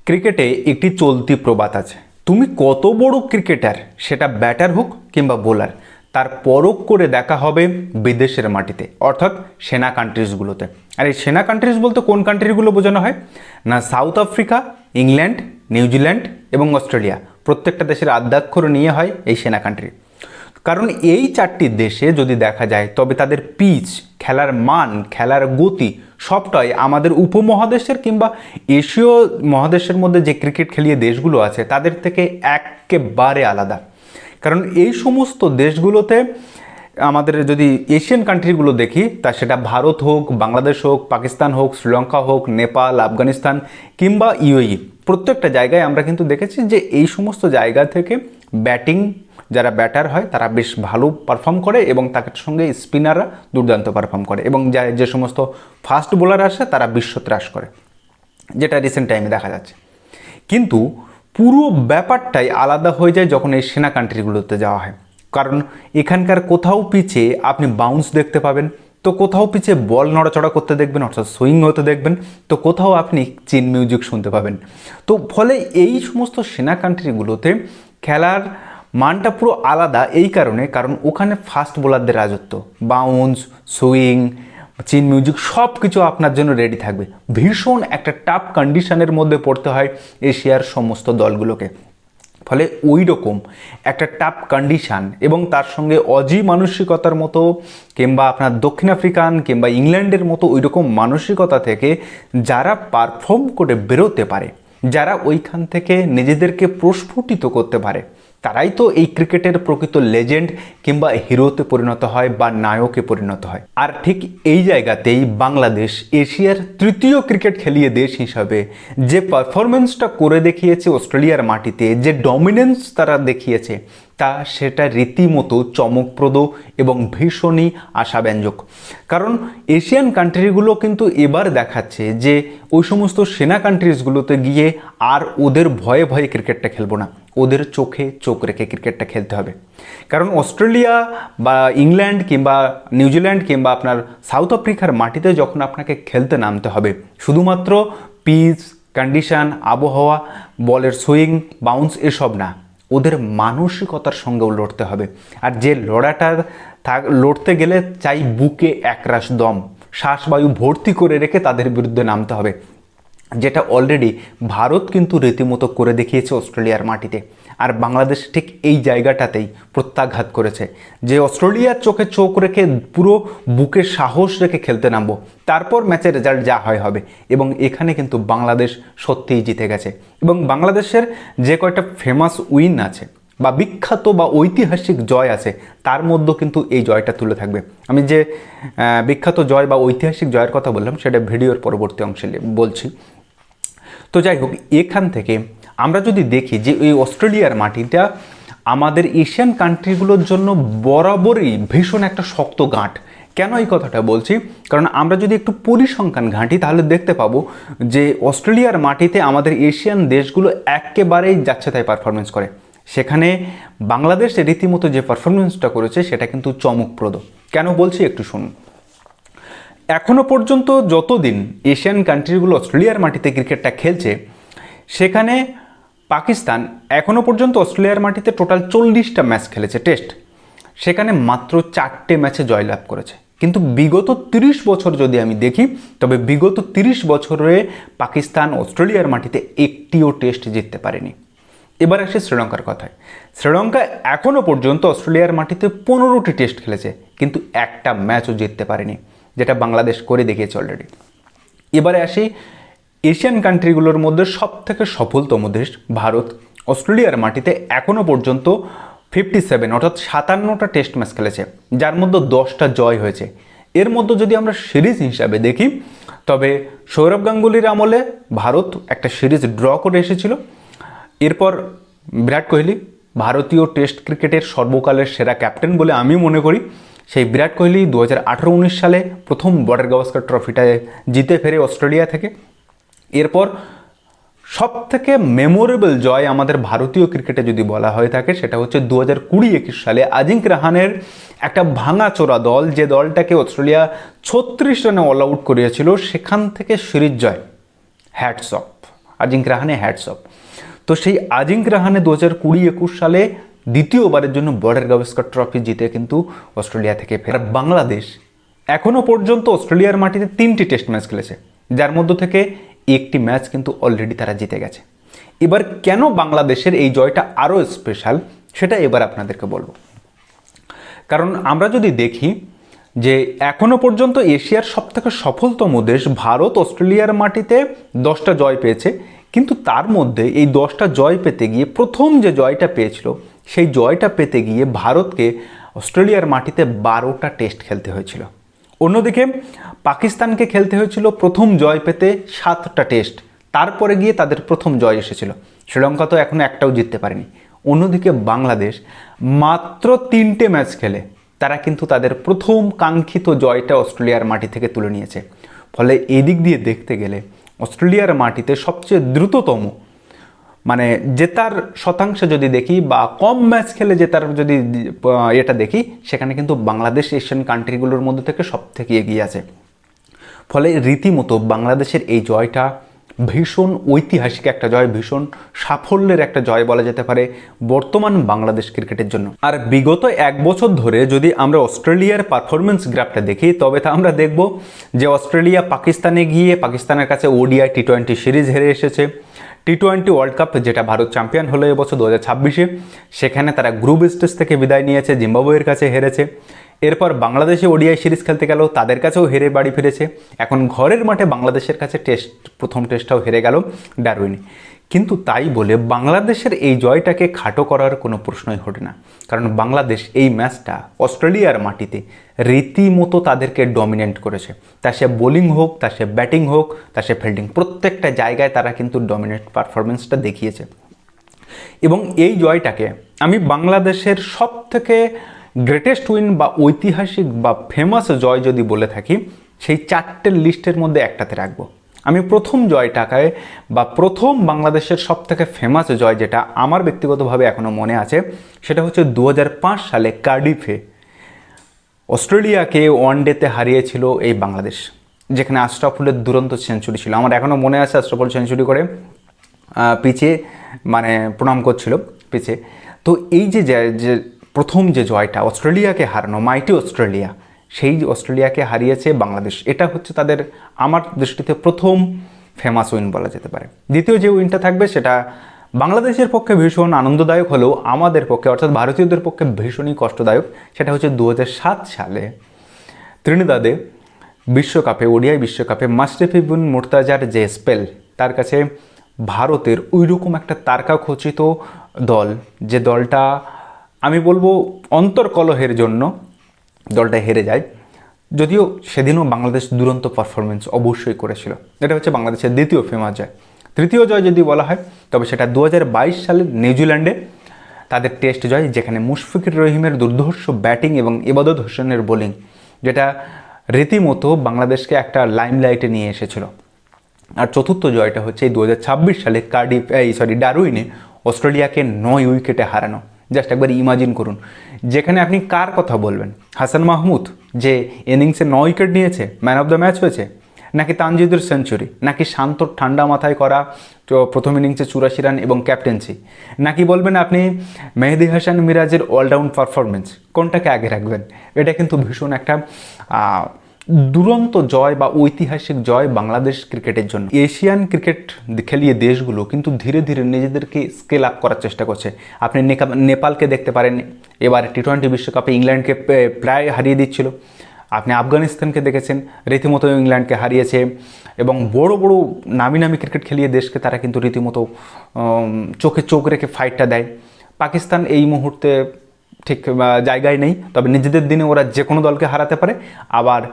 ক্রিকেটে একটি চলতি প্রবাদ আছে, তুমি কত বড় ক্রিকেটার সেটা ব্যাটার হোক কিংবা বোলার, তার পরখ করে দেখা হবে বিদেশের মাটিতে, অর্থাৎ সেনা কান্ট্রিজগুলোতে। আর এই সেনা কান্ট্রিজ বলতে কোন কান্ট্রিগুলো বোঝানো হয় না? সাউথ আফ্রিকা, ইংল্যান্ড, নিউজিল্যান্ড এবং অস্ট্রেলিয়া, প্রত্যেকটা দেশের আদ্যাক্ষর নিয়ে হয় এই সেনা কান্ট্রি। কারণ এই চারটি দেশে যদি দেখা যায় তবে তাদের পিচ, খেলার মান, খেলার গতি সবটাই আমাদের উপমহাদেশের কিংবা এশীয় মহাদেশের মধ্যে যে ক্রিকেট খেলিয়ে দেশগুলো আছে তাদের থেকে একেবারে আলাদা। কারণ এই সমস্ত দেশগুলোতে আমাদের যদি এশিয়ান কান্ট্রিগুলো দেখি, তা সেটা ভারত হোক, বাংলাদেশ হোক, পাকিস্তান হোক, শ্রীলঙ্কা হোক, নেপাল, আফগানিস্তান কিংবা ইউএই, প্রত্যেকটা জায়গায় আমরা কিন্তু দেখেছি যে এই সমস্ত জায়গা থেকে ব্যাটিং যারা ব্যাটার হয় তারা বেশ ভালো পারফর্ম করে এবং তার সঙ্গে স্পিনাররা দুর্দান্ত পারফর্ম করে, এবং যে সমস্ত ফাস্ট বোলার আসে তারা বিশ্ব ত্রাস করে, যেটা রিসেন্ট টাইমে দেখা যাচ্ছে। কিন্তু পুরো ব্যাপারটাই আলাদা হয়ে যায় যখন এই সেনা কান্ট্রিগুলোতে যাওয়া হয়। কারণ এখানকার কোথাও পিচে আপনি বাউন্স দেখতে পাবেন, তো কোথাও পিচে বল নড়াচড়া করতে দেখবেন, অর্থাৎ সুইং হতে দেখবেন, তো কোথাও আপনি চিন মিউজিক শুনতে পাবেন। তো ফলে এই সমস্ত সেনা কান্ট্রিগুলোতে খেলার মানটা পুরো আলাদা এই কারণে, কারণ ওখানে ফাস্ট বোলারদের রাজত্ব, বাউন্স, সুইং, চিন মিউজিক সব কিছু আপনার জন্য রেডি থাকবে। ভীষণ একটা টাফ কন্ডিশনের মধ্যে পড়তে হয় এশিয়ার সমস্ত দলগুলোকে। ফলে ওই রকম একটা টাফ কন্ডিশান এবং তার সঙ্গে অজি মানসিকতার মতো কিংবা আপনার দক্ষিণ আফ্রিকান কিংবা ইংল্যান্ডের মতো ওই রকম মানসিকতা থেকে যারা পারফর্ম করে বেরোতে পারে, যারা ওইখান থেকে নিজেদেরকে প্রস্ফুটিত করতে পারে, তারাই তো এই ক্রিকেটের প্রকৃত লেজেন্ড কিংবা হিরোতে পরিণত হয় বা নায়কে পরিণত হয়। আর ঠিক এই জায়গাতেই বাংলাদেশ এশিয়ার তৃতীয় ক্রিকেট খেলিয়ে দেশ হিসাবে যে পারফরমেন্সটা করে দেখিয়েছে অস্ট্রেলিয়ার মাটিতে, যে ডমিনেন্স তারা দেখিয়েছে, সেটা রীতিমতো চমকপ্রদ এবং ভীষণই আশাব্যঞ্জক। কারণ এশিয়ান কান্ট্রিগুলো কিন্তু এবার দেখাচ্ছে যে ওই সমস্ত সেনা কান্ট্রিজগুলোতে গিয়ে আর ওদের ভয়ে ভয়ে ক্রিকেটটা খেলবো না, ওদের চোখে চোখ রেখে ক্রিকেটটা খেলতে হবে। কারণ অস্ট্রেলিয়া বা ইংল্যান্ড কিংবা নিউজিল্যান্ড কিংবা আপনার সাউথ আফ্রিকার মাটিতে যখন আপনাকে খেলতে নামতে হবে, শুধুমাত্র পিচ, কন্ডিশন, আবহাওয়া, বলের সুইং, বাউন্স এসব না, ওদের মানসিকতার সঙ্গেও লড়তে হবে। আর যে লড়াটা লড়তে গেলে চাই বুকে একরাশ দম, শ্বাসবায়ু ভর্তি করে রেখে তাদের বিরুদ্ধে নামতে হবে, যেটা অলরেডি ভারত কিন্তু রীতিমতো করে দেখিয়েছে অস্ট্রেলিয়ার মাটিতে। আর বাংলাদেশ ঠিক এই জায়গাটাতেই প্রত্যাঘাত করেছে যে অস্ট্রেলিয়ার চোখে চোখ রেখে পুরো বুকে সাহস রেখে খেলতে নামবো, তারপর ম্যাচের রেজাল্ট যা হয় হবে। এবং এখানে কিন্তু বাংলাদেশ সত্যিই জিতে গেছে। এবং বাংলাদেশের যে কয়টা ফেমাস উইন আছে বা বিখ্যাত বা ঐতিহাসিক জয় আছে, তার মধ্যেও কিন্তু এই জয়টা তুলে থাকবে। আমি যে বিখ্যাত জয় বা ঐতিহাসিক জয়ের কথা বললাম সেটা ভিডিওর পরবর্তী অংশে বলছি। তো যাই হোক, এখান থেকে আমরা যদি দেখি যে এই অস্ট্রেলিয়ার মাটিটা আমাদের এশিয়ান কান্ট্রিগুলোর জন্য বরাবরই ভীষণ একটা শক্ত গাঁট। কেন এই কথাটা বলছি? কারণ আমরা যদি একটু পরিসংখ্যান ঘাঁটি তাহলে দেখতে পাবো যে অস্ট্রেলিয়ার মাটিতে আমাদের এশিয়ান দেশগুলো একেবারেই যাচ্ছে তাই পারফরমেন্স করে। সেখানে বাংলাদেশ রীতিমতো যে পারফরমেন্সটা করেছে সেটা কিন্তু চমকপ্রদ। কেন বলছি একটু শুনুন। এখনও পর্যন্ত যতদিন এশিয়ান কান্ট্রিগুলো অস্ট্রেলিয়ার মাটিতে ক্রিকেটটা খেলছে, সেখানে পাকিস্তান এখনও পর্যন্ত অস্ট্রেলিয়ার মাটিতে টোটাল 40টা ম্যাচ খেলেছে টেস্ট, সেখানে মাত্র 4টে ম্যাচে জয়লাভ করেছে। কিন্তু বিগত 30 বছর যদি আমি দেখি, তবে বিগত 30 বছরে পাকিস্তান অস্ট্রেলিয়ার মাটিতে একটিও টেস্ট জিততে পারেনি। এবার আসে শ্রীলঙ্কার কথায়। শ্রীলঙ্কা এখনও পর্যন্ত অস্ট্রেলিয়ার মাটিতে 15টি টেস্ট খেলেছে, কিন্তু একটা ম্যাচও জিততে পারেনি, যেটা বাংলাদেশ করে দেখিয়েছে অলরেডি। এবারে আসি এশিয়ান কান্ট্রিগুলোর মধ্যে সবথেকে সফলতম দেশ ভারত। অস্ট্রেলিয়ার মাটিতে এখনও পর্যন্ত 57 অর্থাৎ 57টা টেস্ট ম্যাচ খেলেছে, যার মধ্যে 10টা জয় হয়েছে। এর মধ্যে যদি আমরা সিরিজ হিসাবে দেখি, তবে সৌরভ গাঙ্গুলির আমলে ভারত একটা সিরিজ ড্র করে এসেছিল। এরপর বিরাট কোহলি, ভারতীয় টেস্ট ক্রিকেটের সর্বকালের সেরা ক্যাপ্টেন বলে আমি মনে করি, সেই বিরাট কোহলি 2018-19 সালে প্রথম বর্ডার গাভাস্কার ট্রফিটা জিতে ফেরে অস্ট্রেলিয়া থেকে। এরপর সবথেকে মেমোরেবল জয় আমাদের ভারতীয় ক্রিকেটে যদি বলা হয়ে থাকে, সেটা হচ্ছে 2020-21 সালে আজিঙ্ক রাহানের একটা ভাঙাচোরা দল, যে দলটাকে অস্ট্রেলিয়া 36 রানে অল আউট করিয়েছিল, সেখান থেকে সিরিজ জয়। Hats off. Ajinkya Rahane hats off. তো সেই আজিঙ্ক রাহানে 2020-21 সালে দ্বিতীয়বারের জন্য বর্ডার গাভাস্কর ট্রফি জিতে কিন্তু অস্ট্রেলিয়া থেকে ফেরে। বাংলাদেশ এখনও পর্যন্ত অস্ট্রেলিয়ার মাটিতে 3টি টেস্ট ম্যাচ খেলেছে, যার মধ্য থেকে একটি ম্যাচ কিন্তু অলরেডি তারা জিতে গেছে। এবার কেন বাংলাদেশের এই জয়টা আরও স্পেশাল সেটা এবার আপনাদেরকে বলবো। কারণ আমরা যদি দেখি যে এখনও পর্যন্ত এশিয়ার সবথেকে সফলতম দেশ ভারত অস্ট্রেলিয়ার মাটিতে 10টা জয় পেয়েছে, কিন্তু তার মধ্যে এই 10টা জয় পেতে গিয়ে প্রথম যে জয়টা পেয়েছিল সেই জয়টা পেতে গিয়ে ভারতকে অস্ট্রেলিয়ার মাটিতে 12টা টেস্ট খেলতে হয়েছিল। অন্যদিকে পাকিস্তানকে খেলতে হয়েছিল প্রথম জয় পেতে 7টা টেস্ট, তারপরে গিয়ে তাদের প্রথম জয় এসেছিল। শ্রীলঙ্কা তো এখনও একটাও জিততে পারেনি। অন্যদিকে বাংলাদেশ মাত্র 3টে ম্যাচ খেলে তারা কিন্তু তাদের প্রথম কাঙ্ক্ষিত জয়টা অস্ট্রেলিয়ার মাটি থেকে তুলে নিয়েছে। ফলে এই দিক দিয়ে দেখতে গেলে অস্ট্রেলিয়ার মাটিতে সবচেয়ে দ্রুততম মানে জেতার শতাংশ যদি দেখি বা কম ম্যাচ খেলে জেতার যদি এটা দেখি, সেখানে কিন্তু বাংলাদেশ এশিয়ান কান্ট্রিগুলোর মধ্যে থেকে সব থেকে এগিয়ে আছে। ফলে রীতিমতো বাংলাদেশের এই জয়টা ভীষণ ঐতিহাসিক একটা জয়, ভীষণ সাফল্যের একটা জয় বলা যেতে পারে বর্তমান বাংলাদেশ ক্রিকেটের জন্য। আর বিগত 1 বছর ধরে যদি আমরা অস্ট্রেলিয়ার পারফরমেন্স গ্রাফটা দেখি, তবে তা আমরা দেখব যে অস্ট্রেলিয়া পাকিস্তানে গিয়ে পাকিস্তানের কাছে ওডিআই টি20 সিরিজ হেরে এসেছে। টি20 ওয়ার্ল্ড কাপ যেটা ভারত চ্যাম্পিয়ন হলো এবছর 2026-এ, সেখানে তারা গ্রুপ স্টেজ থেকে বিদায় নিয়েছে, জিম্বাবুয়ের কাছে হেরেছে। এরপর বাংলাদেশে ওডিআই সিরিজ খেলতে গেল, তাদের কাছেও হেরে বাড়ি ফিরেছে। এখন ঘরের মাঠে বাংলাদেশের কাছে প্রথম টেস্টটাও হেরে গেল ডারউইনে। কিন্তু তাই বলে বাংলাদেশের এই জয়টাকে খাটো করার কোনো প্রশ্নই ওঠে না, কারণ বাংলাদেশ এই ম্যাচটা অস্ট্রেলিয়ার মাটিতে রীতিমতো তাদেরকে ডমিনেট করেছে। তা সে বোলিং হোক, তা সে ব্যাটিং হোক, তা সে ফিল্ডিং, প্রত্যেকটা জায়গায় তারা কিন্তু ডমিনেট পারফরমেন্সটা দেখিয়েছে। এবং এই জয়টাকে আমি বাংলাদেশের সবথেকে গ্রেটেস্ট উইন বা ঐতিহাসিক বা ফেমাস জয় যদি বলে থাকি, সেই 4টের লিস্টের মধ্যে একটাতে রাখবো। আমি প্রথম জয়টাকে বা প্রথম বাংলাদেশের সবথেকে ফেমাস জয় যেটা আমার ব্যক্তিগতভাবে এখনও মনে আছে, সেটা হচ্ছে 2005 সালে কার্ডিফে অস্ট্রেলিয়াকে ওয়ানডেতে হারিয়েছিল এই বাংলাদেশ, যেখানে আশরাফুলের দুরন্ত সেঞ্চুরি ছিল। আমার এখনও মনে আছে আশরাফুল সেঞ্চুরি করে পিচে মানে প্রণাম করছিল পিচে। তো এই যে প্রথম যে জয়টা অস্ট্রেলিয়াকে হারানো, মাইটি অস্ট্রেলিয়া, সেই অস্ট্রেলিয়াকে হারিয়েছে বাংলাদেশ, এটা হচ্ছে তাদের আমার দৃষ্টিতে প্রথম ফেমাস উইন বলা যেতে পারে। দ্বিতীয় যে উইনটা থাকবে সেটা বাংলাদেশের পক্ষে ভীষণ আনন্দদায়ক হলেও আমাদের পক্ষে অর্থাৎ ভারতীয়দের পক্ষে ভীষণই কষ্টদায়ক। সেটা হচ্ছে 2007 সালে ত্রিনিদাদে বিশ্বকাপে, ওডিআই বিশ্বকাপে মাশরাফি বিন মুর্তজার যে স্পেল, তার কাছে ভারতের ওইরকম একটা তারকাখচিত দল, যে দলটা আমি বলবো অন্তর্কলহের জন্য দলটা হেরে যায়। যদিও সেদিনও বাংলাদেশ দুরন্ত পারফরমেন্স অবশ্যই করেছিল। এটা হচ্ছে বাংলাদেশের দ্বিতীয় ফেমাস জয়। তৃতীয় জয় যদি বলা হয় তবে সেটা 2022 সালের নিউজিল্যান্ডে তাদের টেস্ট জয়, যেখানে মুশফিকুর রহিমের দুর্ধর্ষ ব্যাটিং এবং ইবাদত হোসেনের বোলিং, যেটা রীতিমতো বাংলাদেশকে একটা লাইমলাইটে নিয়ে এসেছিল। আর চতুর্থ জয়টা হচ্ছে এই 2026 সালে ডারউইনে অস্ট্রেলিয়াকে 9 উইকেটে হারানো। জাস্ট একবার ইমাজিন করুন, যেখানে আপনি কার কথা বলবেন? হাসান মাহমুদ যে ইনিংসে 9 উইকেট নিয়েছে, ম্যান অফ দ্য ম্যাচ হয়েছে, নাকি তানজিদের সেঞ্চুরি, নাকি শান্তর ঠান্ডা মাথায় করা প্রথম ইনিংসে 84 রান এবং ক্যাপ্টেন্সি, নাকি বলবেন আপনি মেহেদি হাসান মিরাজের অলরাউন্ড পারফরমেন্স? কোনটাকে আগে রাখবেন? এটা কিন্তু ভীষণ একটা দুরন্ত জয় বা ঐতিহাসিক জয় বাংলাদেশ ক্রিকেটের জন্য। এশিয়ান ক্রিকেট খেলিয়ে দেশগুলো কিন্তু ধীরে ধীরে নিজেদেরকে স্কেল আপ করার চেষ্টা করছে। আপনি নেপালকে দেখতে পারেন, এবার টি20 বিশ্বকাপে ইংল্যান্ডকে প্রায় হারিয়ে দিচ্ছিল। আপনি আফগানিস্তানকে দেখেছেন, রীতিমতো ইংল্যান্ডকে হারিয়েছে, এবং বড় বড় নামি নামি ক্রিকেট খেলিয়ে দেশকে তারা কিন্তু রীতিমতো চোখে চোখ রেখে ফাইটটা দেয়। পাকিস্তান এই মুহূর্তে ঠিক জায়গায় নেই, তবে নিজেদের দিনে ওরা যে কোনো দলকে হারাতে পারে, আবার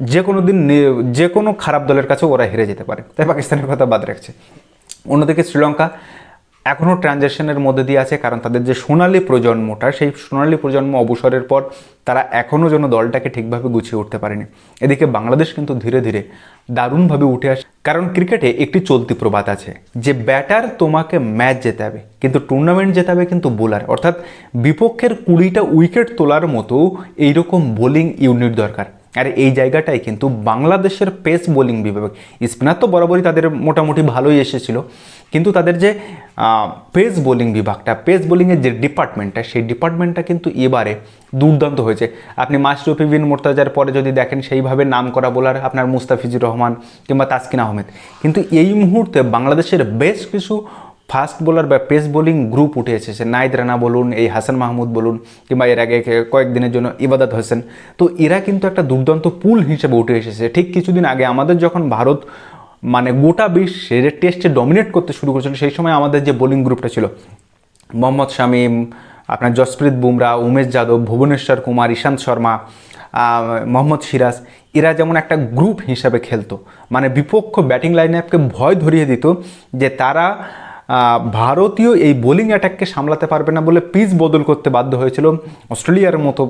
যে কোনো দিন যে কোনো খারাপ দলের কাছেও ওরা হেরে যেতে পারে, তাই পাকিস্তানের কথা বাদ রাখছে। অন্যদিকে শ্রীলঙ্কা এখনও ট্রানজিশনের মধ্যে দিয়ে আছে, কারণ তাদের যে সোনালী প্রজন্মটা, সেই সোনালী প্রজন্ম অবসরের পর তারা এখনও যেন দলটাকে ঠিকভাবে গুছিয়ে উঠতে পারেনি। এদিকে বাংলাদেশ কিন্তু ধীরে ধীরে দারুণভাবে উঠে আসে, কারণ ক্রিকেটে একটি চলতি প্রবাদ আছে যে ব্যাটার তোমাকে ম্যাচ জেতাবে, কিন্তু টুর্নামেন্ট জেতাবে কিন্তু বোলার। অর্থাৎ বিপক্ষের 20টা উইকেট তোলার মতো এইরকম বোলিং ইউনিট দরকার। আর এই জায়গাটাই কিন্তু বাংলাদেশের পেস বোলিং বিভাগ, স্পিনার তো বরাবরই তাদের মোটামুটি ভালোই এসেছিল, কিন্তু তাদের যে পেস বোলিং বিভাগটা, পেস বোলিংয়ের যে ডিপার্টমেন্টটা, সেই ডিপার্টমেন্টটা কিন্তু এবারে দুর্দান্ত হয়েছে। আপনি মাশরাফি বিন মুর্তজার পরে যদি দেখেন সেইভাবে নাম করা বোলার আপনার মুস্তাফিজুর রহমান কিংবা তাসকিন আহমেদ, কিন্তু এই মুহূর্তে বাংলাদেশের বেশ কিছু ফাস্ট বোলার বা পেস বোলিং গ্রুপ উঠে এসেছে। নাইদ রানা বলুন, এই হাসান মাহমুদ বলুন, কিংবা এর আগে কয়েকদিনের জন্য ইবাদত হোসেন, তো এরা কিন্তু একটা দুর্দান্ত পুল হিসেবে উঠে এসেছে। ঠিক কিছুদিন আগে আমাদের যখন ভারত মানে গোটা বিশ্বের টেস্টে ডমিনেট করতে শুরু করেছিল, সেই সময় আমাদের যে বোলিং গ্রুপটা ছিল, মোহাম্মদ শামীম, আপনার জসপ্রীত বুমরা, উমেশ যাদব, ভুবনেশ্বর কুমার, ঈশান্ত শর্মা, মোহাম্মদ সিরাজ, এরা যেমন একটা গ্রুপ হিসাবে খেলতো, মানে বিপক্ষ ব্যাটিং লাইন আপকে ভয় ধরিয়ে দিত যে তারা ভারতীয় এই বোলিং অ্যাটাককে সামলাতে পারবে না বলে পিচ বদল করতে বাধ্য হয়েছিল অস্ট্রেলিয়ার মতো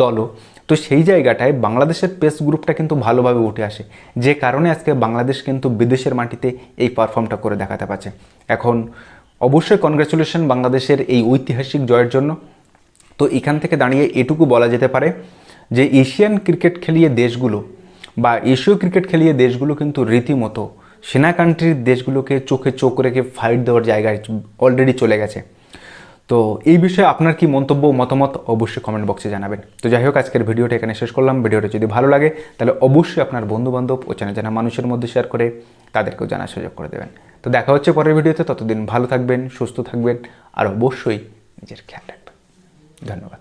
দলও। তো সেই জায়গাটায় বাংলাদেশের পেস গ্রুপটা কিন্তু ভালোভাবে উঠে আসে, যে কারণে আজকে বাংলাদেশ কিন্তু বিদেশের মাটিতে এই পারফর্মটা করে দেখাতে পারছে। এখন অবশ্যই কনগ্রাচুলেশন বাংলাদেশের এই ঐতিহাসিক জয়ের জন্য। তো এখান থেকে দাঁড়িয়ে এটুকু বলা যেতে পারে যে এশিয়ান ক্রিকেট খেলিয়ে দেশগুলো বা এশীয় ক্রিকেট খেলিয়ে দেশগুলো কিন্তু রীতিমতো সেনা কান্ট্রির দেশগুলোকে চোখে চোখ রেখে ফাইট দেওয়ার জায়গায় অলরেডি চলে গেছে। তো এই বিষয়ে আপনার কি মন্তব্য মতামত অবশ্যই কমেন্ট বক্সে জানাবেন। তো যাই হোক, আজকের ভিডিওটা এখানে শেষ করলাম। ভিডিওটা যদি ভালো লাগে তাহলে অবশ্যই আপনার বন্ধুবান্ধব ও চেনা জানা মানুষের মধ্যে শেয়ার করে তাদেরকেও জানার সুযোগ করে দেবেন। তো দেখা হচ্ছে পরের ভিডিওতে, ততদিন ভালো থাকবেন, সুস্থ থাকবেন আর অবশ্যই নিজের খেয়াল রাখবেন। ধন্যবাদ।